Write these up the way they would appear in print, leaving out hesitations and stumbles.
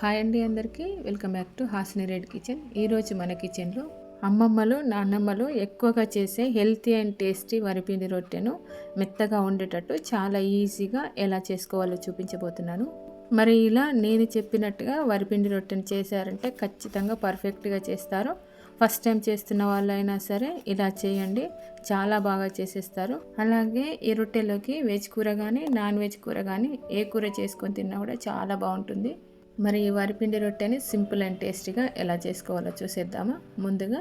Hi అండి అందరికీ welcome back to Hasini red kitchen. ఈరోజు మన కిచెన్లో అమ్మమ్మలు నాన్నమ్మలు ఎక్కువగా చేసే హెల్తీ అండ్ టేస్టీ వరిపిండి రొట్టెను మెత్తగా ఉండేటట్టు చాలా ఈజీగా ఎలా చేసుకోవాలో చూపించబోతున్నాను. మరి ఇలా నేను చెప్పినట్టుగా వరిపిండి రొట్టెను చేశారంటే ఖచ్చితంగా పర్ఫెక్ట్గా చేస్తారు. ఫస్ట్ టైం చేస్తున్న వాళ్ళైనా సరే ఇలా చేయండి, చాలా బాగా చేసేస్తారు. అలాగే ఈ రొట్టెలోకి వెజ్ కూర కానీ నాన్ వెజ్ కూర కానీ ఏ కూర చేసుకొని తిన్నా కూడా చాలా బాగుంటుంది. మరి ఈ వరిపిండి రొట్టెని సింపుల్ అండ్ టేస్టీగా ఎలా చేసుకోవాలో చూసేద్దామా. ముందుగా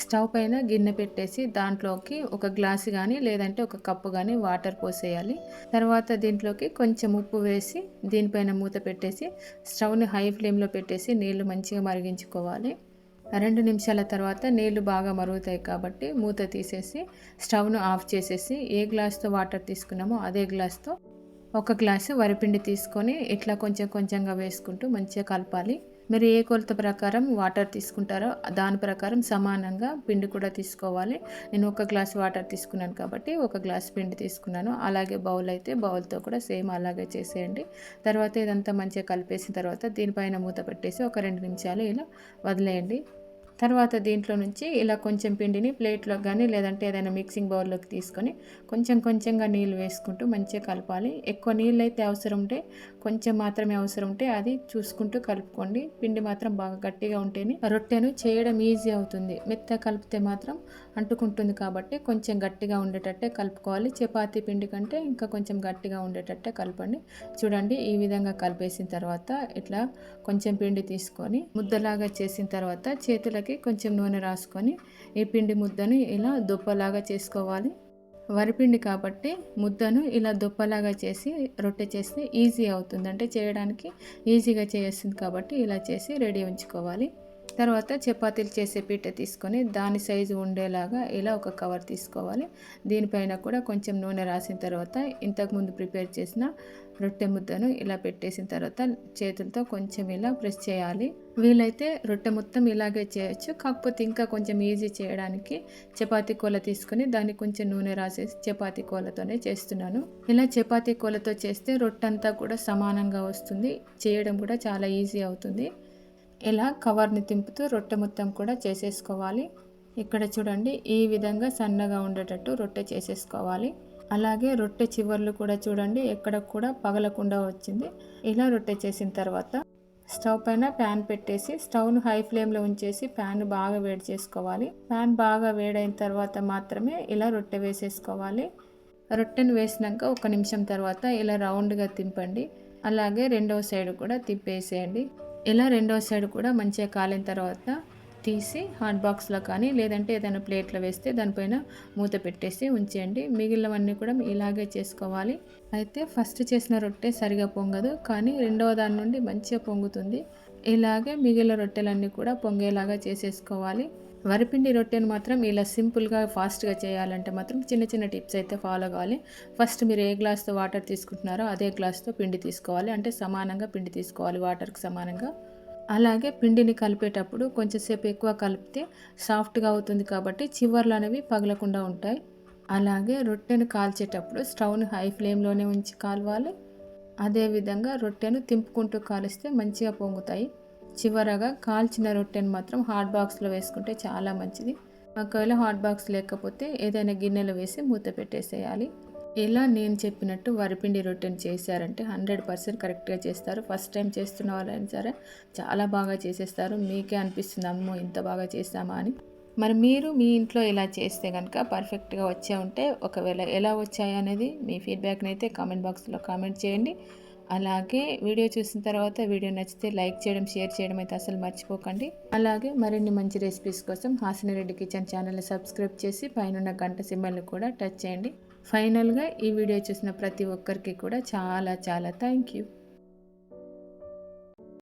స్టవ్ పైన గిన్నె పెట్టేసి దాంట్లోకి ఒక గ్లాసు కానీ లేదంటే ఒక కప్పు కానీ వాటర్ పోసేయాలి. తర్వాత దీంట్లోకి కొంచెం ఉప్పు వేసి దీనిపైన మూత పెట్టేసి స్టవ్ని హై ఫ్లేమ్లో పెట్టేసి నీళ్లు మంచిగా మరిగించుకోవాలి. 2 నిమిషాల తర్వాత నీళ్లు బాగా మరుగుతాయి కాబట్టి మూత తీసేసి స్టవ్ను ఆఫ్ చేసేసి ఏ గ్లాస్తో వాటర్ తీసుకున్నామో అదే గ్లాస్తో ఒక గ్లాసు వరిపిండి తీసుకొని ఇట్లా కొంచెం కొంచెంగా వేసుకుంటూ మంచిగా కలపాలి. మీరు ఏ కొలత ప్రకారం వాటర్ తీసుకుంటారో దాని ప్రకారం సమానంగా పిండి కూడా తీసుకోవాలి. నేను ఒక గ్లాస్ వాటర్ తీసుకున్నాను కాబట్టి ఒక గ్లాస్ పిండి తీసుకున్నాను. అలాగే బౌల్ అయితే బౌల్తో కూడా సేమ్ అలాగే చేసేయండి. తర్వాత ఇదంతా మంచిగా కలిపేసిన తర్వాత దీనిపైన మూత పెట్టేసి ఒక 2 నిమిషాలు ఇలా వదిలేయండి. తర్వాత దీంట్లో నుంచి ఇలా కొంచెం పిండిని ప్లేట్లో కానీ లేదంటే ఏదైనా మిక్సింగ్ బౌల్లోకి తీసుకొని కొంచెం కొంచెంగా నీళ్ళు వేసుకుంటూ మంచిగా కలపాలి. ఎక్కువ నీళ్ళు అయితే అవసరం ఉంటే కొంచెం మాత్రమే అవసరం ఉంటే అది చూసుకుంటూ కలుపుకోండి. పిండి మాత్రం బాగా గట్టిగా ఉంటేనే రొట్టెను చేయడం ఈజీ అవుతుంది. మెత్త కలిపితే మాత్రం అంటుకుంటుంది కాబట్టి కొంచెం గట్టిగా ఉండేటట్టే కలుపుకోవాలి. చపాతీ పిండి కంటే ఇంకా కొంచెం గట్టిగా ఉండేటట్టే కలపండి. చూడండి, ఈ విధంగా కలిపేసిన తర్వాత ఇట్లా కొంచెం పిండి తీసుకొని ముద్దలాగా చేసిన తర్వాత చేతులకి కొంచెం నూనె రాసుకొని ఈ పిండి ముద్దను ఇలా దుప్పలాగా చేసుకోవాలి. వరిపిండి కాబట్టి ముద్దను ఇలా దుప్పలాగా చేసి రొట్టె చేస్తే ఈజీ అవుతుంది, అంటే చేయడానికి ఈజీగా చేస్తుంది కాబట్టి ఇలా చేసి రెడీ ఉంచుకోవాలి. తర్వాత చపాతీలు చేసే పీట తీసుకొని దాని సైజు ఉండేలాగా ఇలా ఒక కవర్ తీసుకోవాలి. దీనిపైన కూడా కొంచెం నూనె రాసిన తర్వాత ఇంతకుముందు ప్రిపేర్ చేసిన రొట్టె ముద్దను ఇలా పెట్టేసిన తర్వాత చేతులతో కొంచెం ఇలా ప్రెస్ చేయాలి. వీలైతే రొట్టె మొత్తం ఇలాగే చేయొచ్చు, కాకపోతే ఇంకా కొంచెం ఈజీ చేయడానికి చపాతీ కోల తీసుకొని దానికి కొంచెం నూనె రాసేసి చపాతీ కోలతోనే చేస్తున్నాను. ఇలా చపాతీ కోలతో చేస్తే రొట్టె అంతా కూడా సమానంగా వస్తుంది, చేయడం కూడా చాలా ఈజీ అవుతుంది. ఇలా కవర్ని తింపుతూ రొట్టె మొత్తం కూడా చేసేసుకోవాలి. ఇక్కడ చూడండి, ఈ విధంగా సన్నగా ఉండేటట్టు రొట్టె చేసేసుకోవాలి. అలాగే రొట్టె చివర్లు కూడా చూడండి ఎక్కడ కూడా పగలకుండా వచ్చింది. ఇలా రొట్టె చేసిన తర్వాత స్టవ్ పైన ప్యాన్ పెట్టేసి స్టవ్ను హై ఫ్లేమ్లో ఉంచేసి ప్యాన్ బాగా వేడి చేసుకోవాలి. ప్యాన్ బాగా వేడైన తర్వాత మాత్రమే ఇలా రొట్టె వేసేసుకోవాలి. రొట్టెను వేసినాక 1 నిమిషం తర్వాత ఇలా రౌండ్గా తింపండి. అలాగే రెండవ సైడ్ కూడా తిప్పేసేయండి. ఇలా రెండవ సైడ్ కూడా మంచిగా కాలిన తర్వాత తీసి హాట్ బాక్స్లో కానీ లేదంటే ఏదైనా ప్లేట్లో వేస్తే దానిపైన మూత పెట్టేసి ఉంచేయండి. మిగిలినవన్నీ కూడా ఇలాగే చేసుకోవాలి. అయితే ఫస్ట్ చేసిన రొట్టె సరిగా పొంగదు, కానీ రెండవ దాని నుండి మంచిగా పొంగుతుంది. ఇలాగే మిగిలిన రొట్టెలన్నీ కూడా పొంగేలాగా చేసేసుకోవాలి. వరిపిండి రొట్టెను మాత్రం ఇలా సింపుల్గా ఫాస్ట్గా చేయాలంటే మాత్రం చిన్న చిన్న టిప్స్ అయితే ఫాలో కావాలి. ఫస్ట్ మీరు ఏ గ్లాస్తో వాటర్ తీసుకుంటున్నారో అదే గ్లాస్తో పిండి తీసుకోవాలి, అంటే సమానంగా పిండి తీసుకోవాలి వాటర్కి సమానంగా. అలాగే పిండిని కలిపేటప్పుడు కొంచెంసేపు ఎక్కువ కలిపితే సాఫ్ట్గా అవుతుంది కాబట్టి చివర్లు అనేవి పగలకుండా ఉంటాయి. అలాగే రొట్టెను కాల్చేటప్పుడు స్టవ్ను హై ఫ్లేమ్లోనే ఉంచి కాలవాలి. అదేవిధంగా రొట్టెను తింపుకుంటూ కాలిస్తే మంచిగా పొంగుతాయి. చివరగా కాల్చిన రొట్టెను మాత్రం హాట్ బాక్స్లో వేసుకుంటే చాలా మంచిది. ఒకవేళ హాట్ బాక్స్ లేకపోతే ఏదైనా గిన్నెలో వేసి మూత పెట్టేసేయాలి. ఇలా నేను చెప్పినట్టు వరిపిండి రొట్టెను చేశారంటే 100% కరెక్ట్గా చేస్తారు. ఫస్ట్ టైం చేస్తున్న వాళ్ళైనా సరే చాలా బాగా చేసేస్తారు. మీకే అనిపిస్తుంది అమ్మో ఇంత బాగా చేస్తామా అని. మరి మీరు మీ ఇంట్లో ఇలా చేస్తే కనుక పర్ఫెక్ట్గా వచ్చే ఉంటే ఒకవేళ ఎలా వచ్చాయి అనేది మీ ఫీడ్బ్యాక్ని అయితే కామెంట్ బాక్స్లో కామెంట్ చేయండి. అలాగే వీడియో చూసిన తర్వాత వీడియో నచ్చితే లైక్ చేయడం, షేర్ చేయడం అయితే అసలు మర్చిపోకండి. అలాగే మరిన్ని మంచి రెసిపీస్ కోసం హాసిని రెడ్డి కిచెన్ ఛానల్ని సబ్స్క్రైబ్ చేసి పైన గంట సింబల్ని కూడా టచ్ చేయండి. ఫైనల్గా ఈ వీడియో చూసిన ప్రతి ఒక్కరికి కూడా చాలా చాలా థ్యాంక్ యూ.